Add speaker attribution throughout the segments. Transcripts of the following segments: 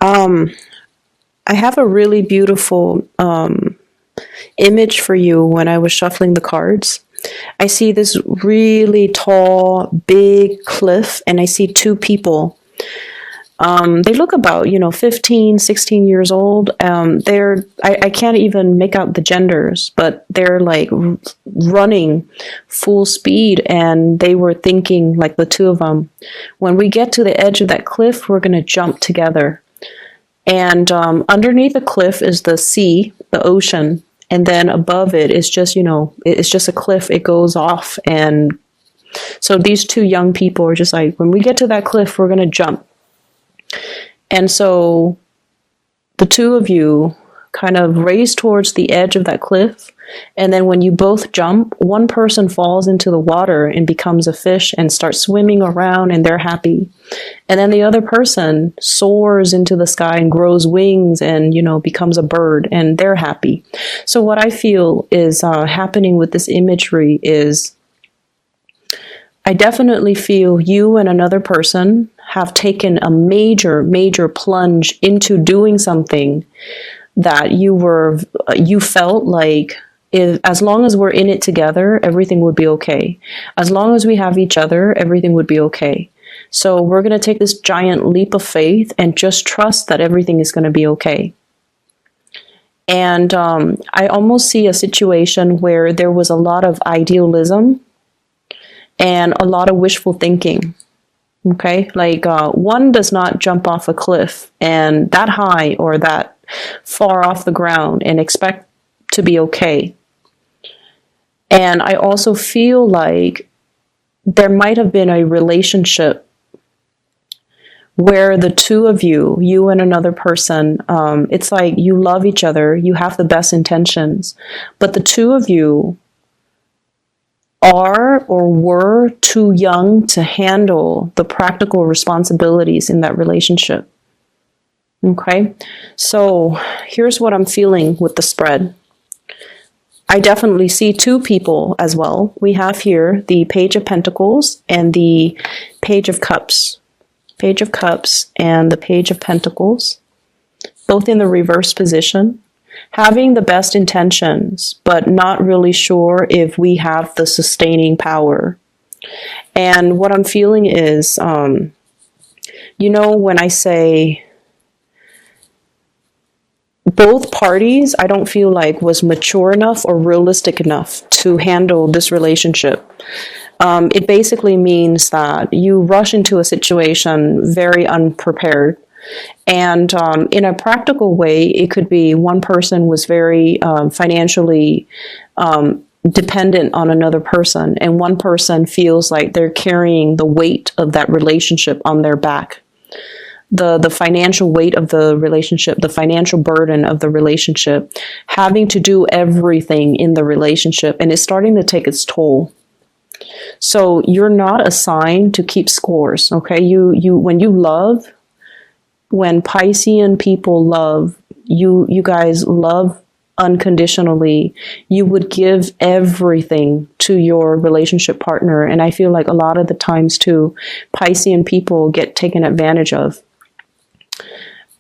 Speaker 1: Um, I have a really beautiful image for you when I was shuffling the cards. I see this really tall, big cliff, and I see two people. They look about, 15, 16 years old. I can't even make out the genders, but they're like running full speed, and they were thinking, like the two of them, when we get to the edge of that cliff, we're going to jump together. And underneath the cliff is the sea, the ocean, and then above it is just, it's just a cliff. It goes off, and so these two young people are just like, when we get to that cliff, we're going to jump. And so the two of you kind of race towards the edge of that cliff. And then when you both jump, one person falls into the water and becomes a fish and starts swimming around, and they're happy. And then the other person soars into the sky and grows wings and, becomes a bird, and they're happy. So what I feel is happening with this imagery is I definitely feel you and another person have taken a major, major plunge into doing something that you felt like, as long as we're in it together, everything would be okay. As long as we have each other, everything would be okay. So we're going to take this giant leap of faith and just trust that everything is going to be okay. And I almost see a situation where there was a lot of idealism and a lot of wishful thinking. Okay, like one does not jump off a cliff and that high or that far off the ground and expect to be okay. And I also feel like there might have been a relationship where the two of you and another person, it's like you love each other, you have the best intentions, but the two of you are or were too young to handle the practical responsibilities in that relationship. Okay, so here's what I'm feeling with the spread. I definitely see two people as well. We have here the Page of Pentacles and the Page of Cups. Page of Cups and the Page of Pentacles, both in the reverse position. Having the best intentions, but not really sure if we have the sustaining power. And what I'm feeling is, when I say both parties, I don't feel like was mature enough or realistic enough to handle this relationship. It basically means that you rush into a situation very unprepared. And in a practical way, it could be one person was very financially dependent on another person, and one person feels like they're carrying the weight of that relationship on their back. The financial weight of the relationship, the financial burden of the relationship, having to do everything in the relationship, and it's starting to take its toll. So you're not assigned to keep scores, okay? When you love, when Piscean people love, you guys love unconditionally. You would give everything to your relationship partner. And I feel like a lot of the times too, Piscean people get taken advantage of.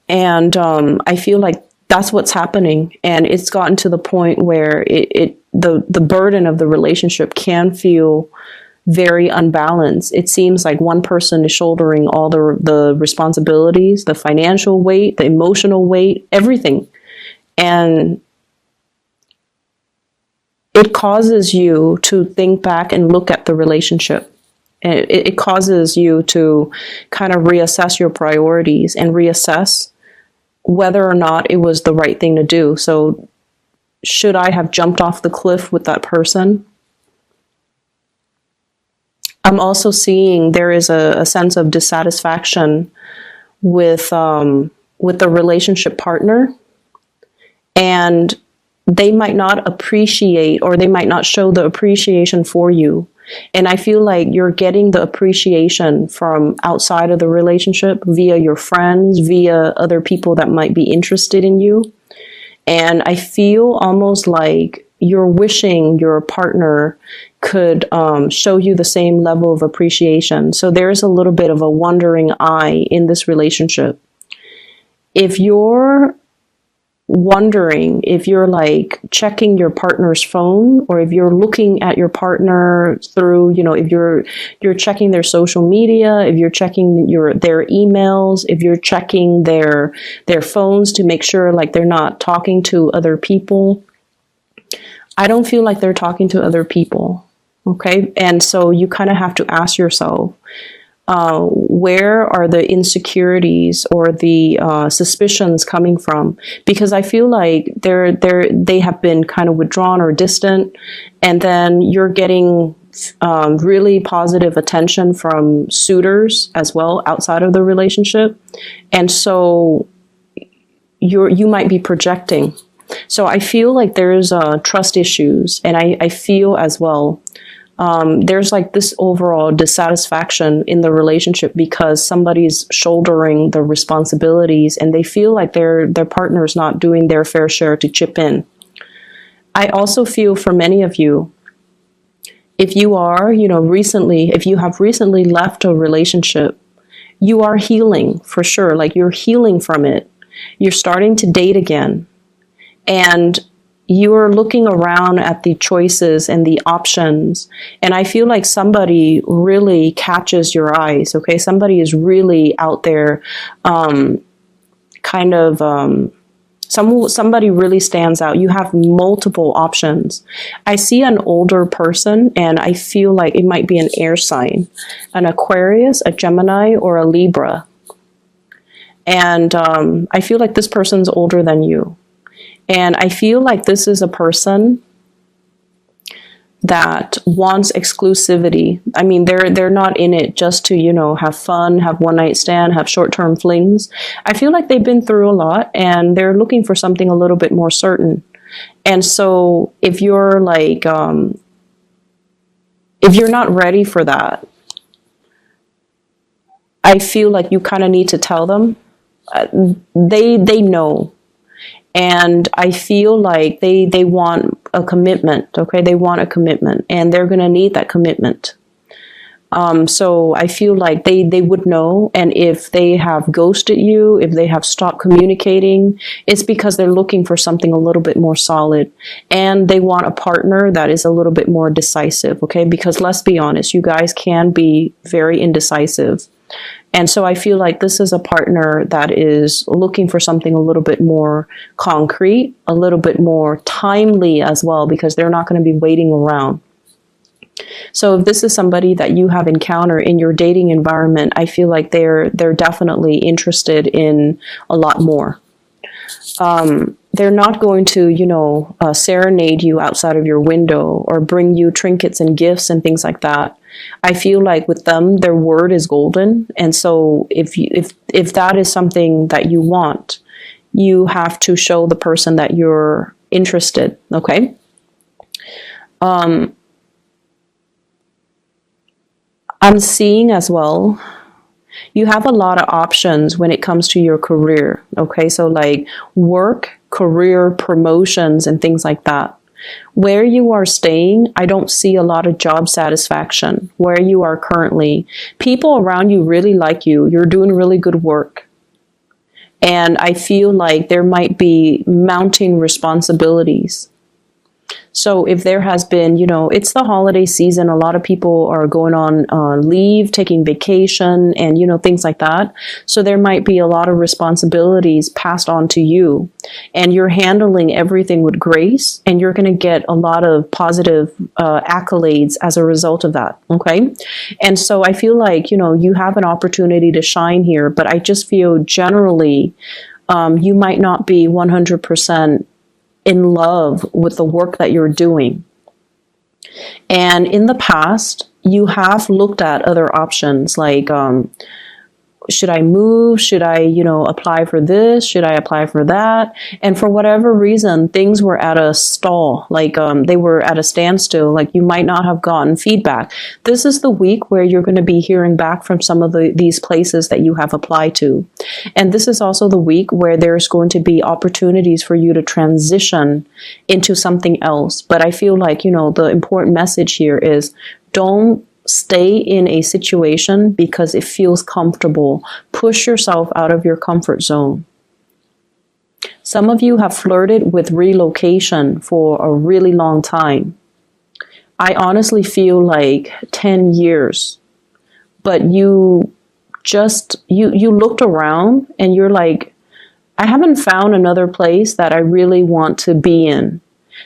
Speaker 1: And I feel like that's what's happening. And it's gotten to the point where the burden of the relationship can feel very unbalanced. It seems like one person is shouldering all the responsibilities, the financial weight, the emotional weight, everything. And it causes you to think back and look at the relationship. And it causes you to kind of reassess your priorities and reassess whether or not it was the right thing to do. So should I have jumped off the cliff with that person? I'm also seeing there is a sense of dissatisfaction with the relationship partner, and they might not appreciate, or they might not show the appreciation for you. And I feel like you're getting the appreciation from outside of the relationship via your friends, via other people that might be interested in you. And I feel almost like you're wishing your partner could show you the same level of appreciation. So there's a little bit of a wandering eye in this relationship. if you're wondering, if you're like checking your partner's phone, or if you're looking at your partner through, if you're checking their social media, if you're checking their emails, if you're checking their phones to make sure like they're not talking to other people, I don't feel like they're talking to other people. Okay. And so you kind of have to ask yourself, where are the insecurities or the suspicions coming from? Because I feel like they have been kind of withdrawn or distant, and then you're getting really positive attention from suitors as well outside of the relationship, and so you might be projecting. So I feel like there's trust issues, and I feel as well. There's like this overall dissatisfaction in the relationship because somebody's shouldering the responsibilities and they feel like their partner's not doing their fair share to chip in. I also feel for many of you, if you are, if you have recently left a relationship, you are healing for sure. Like you're healing from it. You're starting to date again. And you're looking around at the choices and the options. And I feel like somebody really catches your eyes, okay? Somebody is really out there, somebody really stands out. You have multiple options. I see an older person, and I feel like it might be an air sign, an Aquarius, a Gemini, or a Libra. And I feel like this person's older than you. And I feel like this is a person that wants exclusivity. I mean, they're not in it just to, have fun, have one night stand, have short-term flings. I feel like they've been through a lot and they're looking for something a little bit more certain. And so if you're like, if you're not ready for that, I feel like you kind of need to tell them. They know. And I feel like they want a commitment, okay? They want a commitment, and they're going to need that commitment. So I feel like they would know, and if they have ghosted you, if they have stopped communicating, it's because they're looking for something a little bit more solid, and they want a partner that is a little bit more decisive, okay? Because let's be honest, you guys can be very indecisive. And so I feel like this is a partner that is looking for something a little bit more concrete, a little bit more timely as well, because they're not going to be waiting around. So if this is somebody that you have encountered in your dating environment, I feel like they're definitely interested in a lot more. They're not going to, serenade you outside of your window or bring you trinkets and gifts and things like that. I feel like with them, their word is golden. And so if that is something that you want, you have to show the person that you're interested. Okay. I'm seeing as well, you have a lot of options when it comes to your career. Okay. So like work, career, promotions, and things like that. Where you are staying, I don't see a lot of job satisfaction. Where you are currently, people around you really like you. You're doing really good work. And I feel like there might be mounting responsibilities. So if there has been, it's the holiday season, a lot of people are going on leave, taking vacation, and, things like that. So there might be a lot of responsibilities passed on to you, and you're handling everything with grace, and you're going to get a lot of positive accolades as a result of that. Okay. And so I feel like, you have an opportunity to shine here, but I just feel generally you might not be 100% in love with the work that you're doing. And in the past, you have looked at other options like, should I move? Should I, apply for this? Should I apply for that? And for whatever reason, things were at a stall, like they were at a standstill, like you might not have gotten feedback. This is the week where you're going to be hearing back from some of these places that you have applied to. And this is also the week where there's going to be opportunities for you to transition into something else. But I feel like, the important message here is don't stay in a situation because it feels comfortable. Push yourself out of your comfort zone. Some of you have flirted with relocation for a really long time. I honestly feel like 10 years, but you looked around and you're like, I haven't found another place that I really want to be in.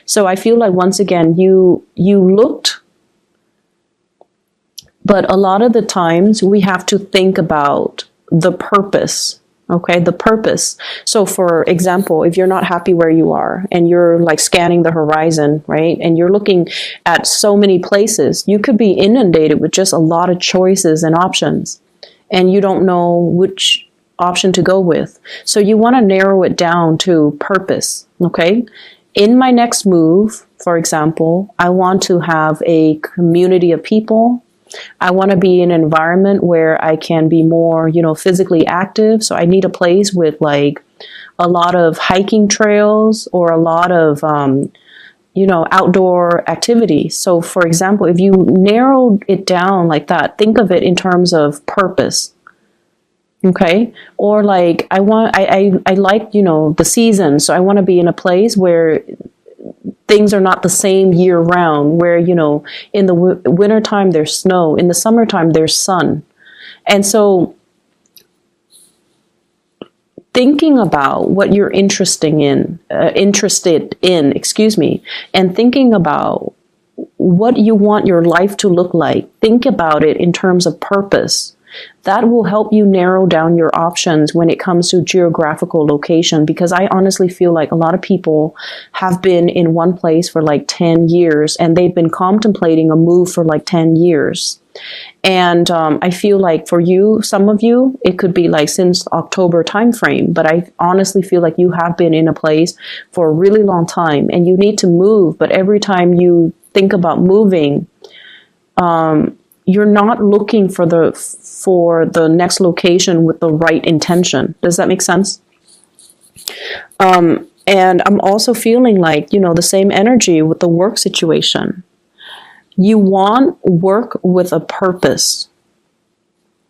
Speaker 1: So I feel like once again, you looked, but a lot of the times we have to think about the purpose. Okay, the purpose. So for example, if you're not happy where you are and you're like scanning the horizon, right? And you're looking at so many places, you could be inundated with just a lot of choices and options, and you don't know which option to go with. So you want to narrow it down to purpose. Okay. In my next move, for example, I want to have a community of people. I want to be in an environment where I can be more, physically active. So I need a place with like a lot of hiking trails or a lot of, outdoor activities. So for example, if you narrowed it down like that, think of it in terms of purpose. Okay. Or like, I like, the season. So I want to be in a place where things are not the same year round, where, in the wintertime there's snow, in the summertime there's sun. And so thinking about what you're interested in, and thinking about what you want your life to look like, think about it in terms of purpose. That will help you narrow down your options when it comes to geographical location, because I honestly feel like a lot of people have been in one place for like 10 years and they've been contemplating a move for like 10 years. And I feel like for you, some of you, it could be like since October timeframe, but I honestly feel like you have been in a place for a really long time and you need to move. But every time you think about moving, you're not looking for the next location with the right intention. Does that make sense? And I'm also feeling like, the same energy with the work situation. You want work with a purpose.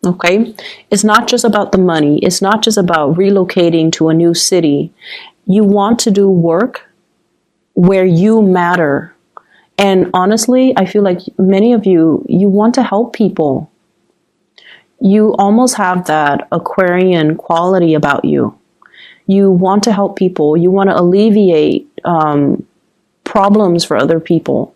Speaker 1: Okay? It's not just about the money. It's not just about relocating to a new city. You want to do work where you matter. And honestly, I feel like many of you want to help people. You almost have that Aquarian quality about you. You want to help people. You want to alleviate problems for other people.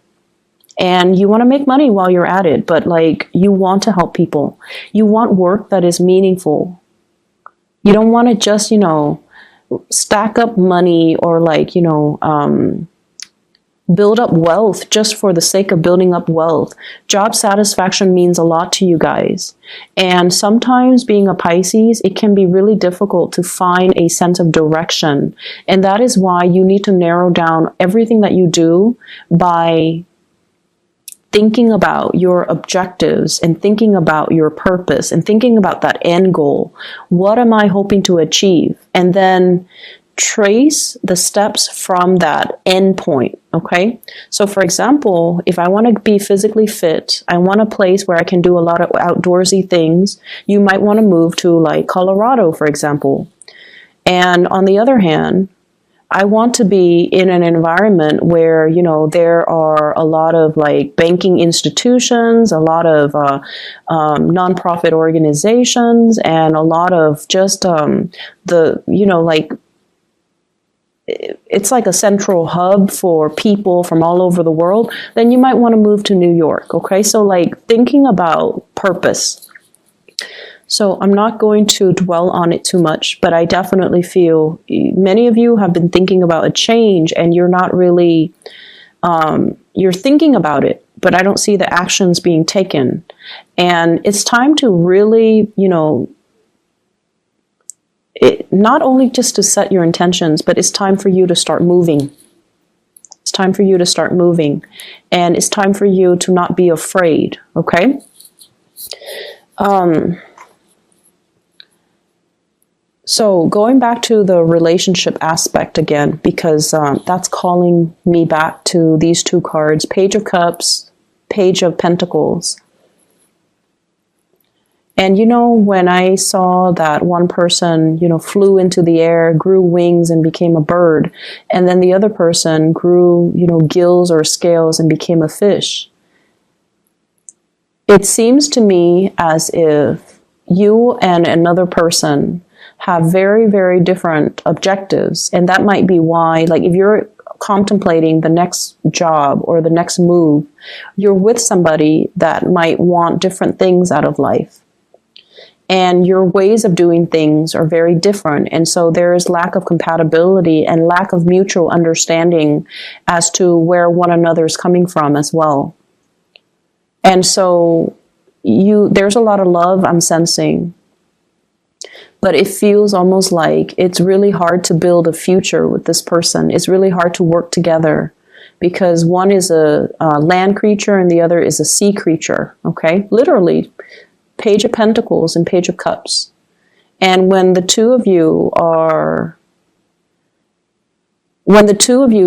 Speaker 1: And you want to make money while you're at it, but like you want to help people. You want work that is meaningful. You don't want to just, stack up money or like, build up wealth just for the sake of building up wealth. Job satisfaction means a lot to you guys. And sometimes being a Pisces, it can be really difficult to find a sense of direction. And that is why you need to narrow down everything that you do by thinking about your objectives and thinking about your purpose and thinking about that end goal. What am I hoping to achieve? And then trace the steps from that end point. Okay. So for example, if I want to be physically fit, I want a place where I can do a lot of outdoorsy things. You might want to move to like Colorado, for example. And on the other hand, I want to be in an environment where, there are a lot of like banking institutions, a lot of nonprofit organizations, and a lot of just it's like a central hub for people from all over the world, then you might want to move to New York. Okay. So like thinking about purpose. So I'm not going to dwell on it too much, but I definitely feel many of you have been thinking about a change and you're not really, you're thinking about it, but I don't see the actions being taken. And it's time to really, not only just to set your intentions, but it's time for you to start moving. It's time for you to start moving. And it's time for you to not be afraid, okay? So going back to the relationship aspect again, because that's calling me back to these two cards, Page of Cups, Page of Pentacles. And you know, when I saw that one person, you know, flew into the air, grew wings and became a bird, and then the other person grew, you know, gills or scales and became a fish, it seems to me as if you and another person have very, very different objectives. And that might be why, like, if you're contemplating the next job or the next move, you're with somebody that might want different things out of life. And your ways of doing things are very different. And so there is lack of compatibility and lack of mutual understanding as to where one another is coming from as well. And so there's a lot of love I'm sensing, but it feels almost like it's really hard to build a future with this person. It's really hard to work together because one is a land creature and the other is a sea creature. Okay, literally. Page of Pentacles and Page of Cups. And when the two of you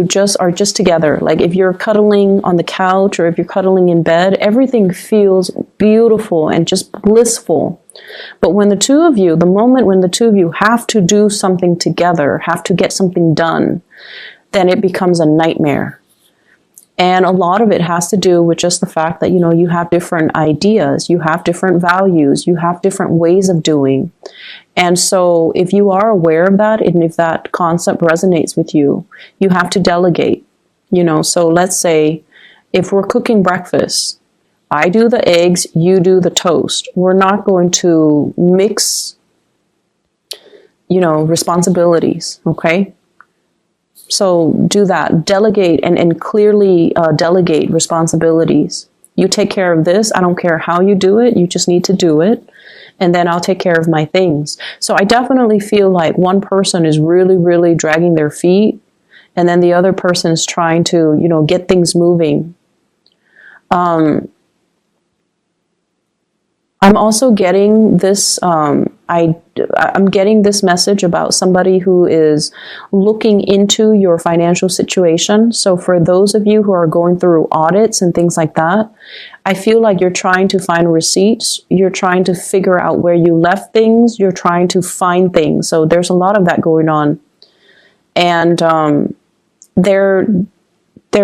Speaker 1: just are just together, like if you're cuddling on the couch or if you're cuddling in bed, everything feels beautiful and just blissful. But when the moment when the two of you have to do something together, have to get something done, then it becomes a nightmare. And a lot of it has to do with just the fact that, you know, you have different ideas, you have different values, you have different ways of doing. And so if you are aware of that, and if that concept resonates with you, you have to delegate, you know. So let's say if we're cooking breakfast, I do the eggs, you do the toast. We're not going to mix, you know, responsibilities, okay? So do that. Delegate and clearly delegate responsibilities. You take care of this. I don't care how you do it. You just need to do it. And then I'll take care of my things. So I definitely feel like one person is really, really dragging their feet. And then the other person is trying to, you know, get things moving. I'm also getting this, I'm getting this message about somebody who is looking into your financial situation. So for those of you who are going through audits and things like that, I feel like you're trying to find receipts. You're trying to figure out where you left things. You're trying to find things. So there's a lot of that going on. And they're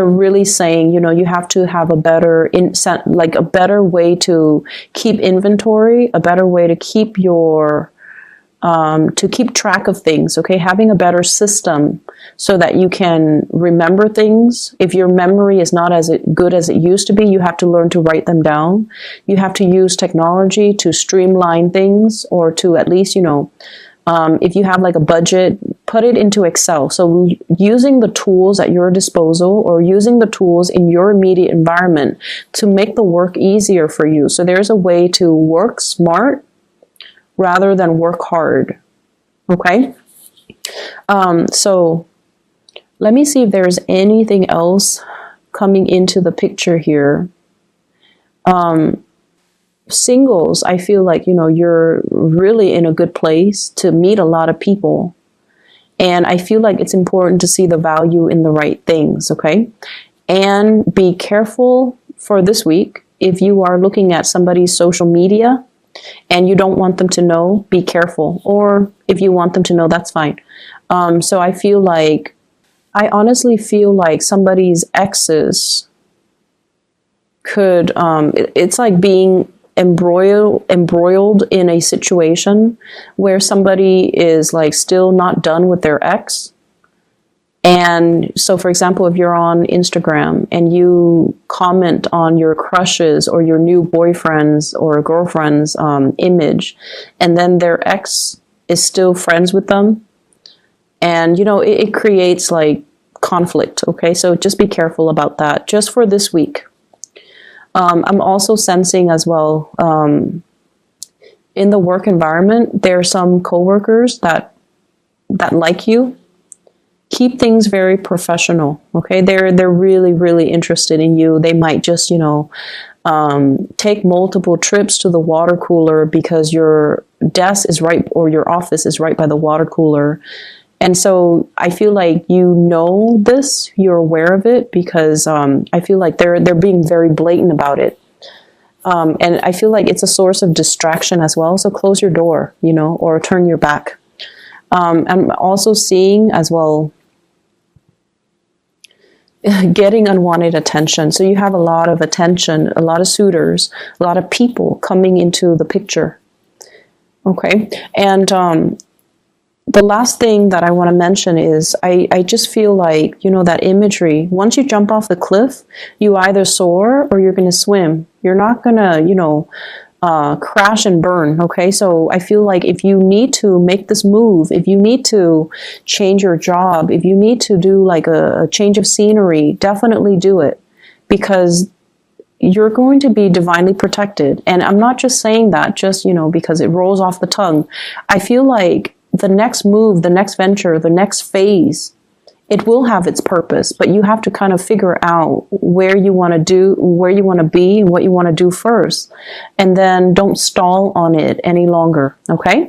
Speaker 1: really saying, you know, you have to have a better a better way to keep inventory, a better way to keep your to keep track of things. Okay, having a better system so that you can remember things. If your memory is not as good as it used to be, you have to learn to write them down. You have to use technology to streamline things, or to at least, you know, if you have like a budget, put it into Excel. So using the tools at your disposal, or using the tools in your immediate environment to make the work easier for you. So there's a way to work smart rather than work hard. Okay? So let me see if there's anything else coming into the picture here. Singles, I feel like, you know, you're really in a good place to meet a lot of people. And I feel like it's important to see the value in the right things, okay? And be careful for this week. If you are looking at somebody's social media and you don't want them to know, be careful. Or if you want them to know, that's fine. So I honestly feel like somebody's exes could, it's like being embroiled in a situation where somebody is like still not done with their ex. And so, for example, if you're on Instagram and you comment on your crushes or your new boyfriend's or girlfriend's image, and then their ex is still friends with them, and, you know, it creates like conflict. Okay, so just be careful about that just for this week. I'm also sensing as well, in the work environment, there are some coworkers that like you. Keep things very professional, okay? They're really, really interested in you. They might just, you know, take multiple trips to the water cooler because your desk is right, or your office is right by the water cooler. And so I feel like, you know, this, you're aware of it, because I feel like they're being very blatant about it. And I feel like it's a source of distraction as well. So close your door, you know, or turn your back. I'm also seeing as well getting unwanted attention. So you have a lot of attention, a lot of suitors, a lot of people coming into the picture. Okay. And the last thing that I want to mention is I just feel like, you know, that imagery, once you jump off the cliff, you either soar or you're going to swim. You're not going to, you know, crash and burn. Okay. So I feel like if you need to make this move, if you need to change your job, if you need to do like a change of scenery, definitely do it, because you're going to be divinely protected. And I'm not just saying that just, you know, because it rolls off the tongue. I feel like the next move, the next venture, the next phase, it will have its purpose, but you have to kind of figure out where you want to do, where you want to be, and what you want to do first. And then don't stall on it any longer. Okay?